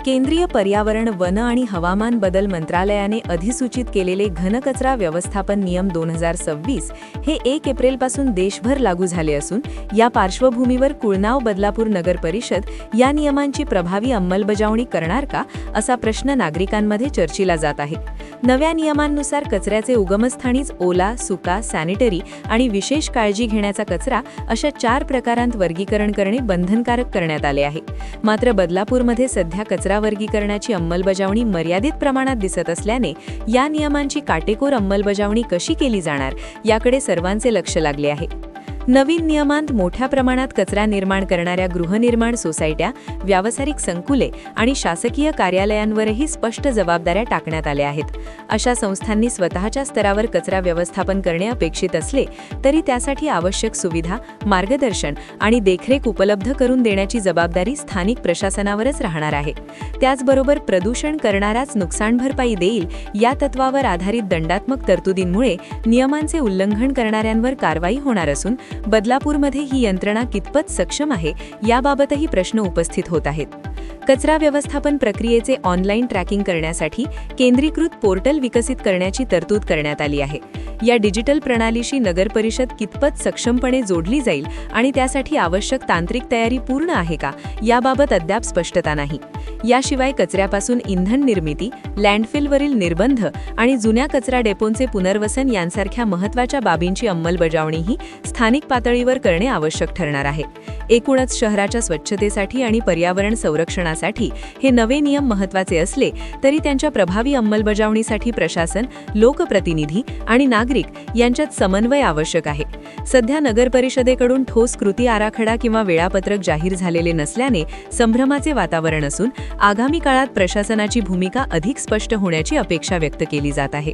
केंद्रीय पर्यावरण, वन आणि हवामान बदल मंत्रालयाने अधिसूचित केलेले घनकचरा व्यवस्थापन नियम 2026 हे 1 एप्रिलपासून देशभर लागू झाले असून या पार्श्वभूमीवर कुळनाव बदलापूर नगर परिषद या नियमांची प्रभावी अंमलबजावणी करणार का, असा प्रश्न नागरिकांमध्ये चर्चिला जात आहे. नव्या नियमांनुसार कचऱ्याचे उगमस्थानीच ओला, सुका, सॅनिटरी आणि विशेष काळजी घेण्याचा कचरा अशा 4 प्रकारांत वर्गीकरण करणे बंधनकारक करण्यात आले आहे. मात्र बदलापूरमध्ये सध्या कचरा वर्गीकरणाची अंमलबजावणी मर्यादित प्रमाणात दिसत असल्याने या नियमांची काटेकोर अंमलबजावणी कशी केली जाणार याकडे सर्वांचे लक्ष लागले आहे. नवीन नियमांत मोठ्या प्रमाणात कचरा निर्माण करणाऱ्या गृहनिर्माण सोसायट्या, व्यावसायिक संकुले आणि शासकीय कार्यालयांवरही स्पष्ट जबाबदाऱ्या टाकण्यात आल्या आहेत. अशा संस्थांनी स्वतःच्या स्तरावर कचरा व्यवस्थापन करणे अपेक्षित असले तरी त्यासाठी आवश्यक सुविधा, मार्गदर्शन आणि देखरेख उपलब्ध करून देण्याची जबाबदारी स्थानिक प्रशासनावरच राहणार आहे. त्याचबरोबर प्रदूषण करणाराच नुकसान भरपाई देईल या तत्वावर आधारित दंडात्मक तरतुदींमुळे नियमांचे उल्लंघन करणाऱ्यांवर कारवाई होणार असून बदलापूरमध्ये ही यंत्रणा कितपत सक्षम आहे याबाबतही प्रश्न उपस्थित होत आहेत. कचरा व्यवस्थापन प्रक्रियेचे ऑनलाईन ट्रॅकिंग करण्यासाठी केंद्रीकृत पोर्टल विकसित करण्याची तरतूद करण्यात आली आहे. या डिजिटल प्रणालीशी नगर परिषद कितपत सक्षमपणे जोडली जाईल आणि त्यासाठी आवश्यक तांत्रिक तयारी पूर्ण आहे का याबाबत अद्याप स्पष्टता नाही. याशिवाय कचऱ्यापासून इंधन निर्मिती, लँडफिलवरील निर्बंध आणि जुन्या कचरा डेपोंचे पुनर्वसन यांसारख्या महत्त्वाच्या बाबींची अंमलबजावणीही स्थानिक पातळीवर करणे आवश्यक ठरणार आहे. एकूणच शहराच्या स्वच्छतेसाठी आणि पर्यावरण संरक्षणासाठी हे नवे नियम महत्त्वाचे असले तरी त्यांच्या प्रभावी अंमलबजावणीसाठी प्रशासन, लोकप्रतिनिधी आणि नागरिक यांच्यात समन्वय आवश्यक आहे. सध्या नगर परिषदेकडून ठोस कृती आराखडा किंवा वेळापत्रक जाहीर झालेले नसल्याने संभ्रमाचे वातावरण असून आगामी काळात प्रशासनाची भूमिका अधिक स्पष्ट होण्याची अपेक्षा व्यक्त केली जात आहे.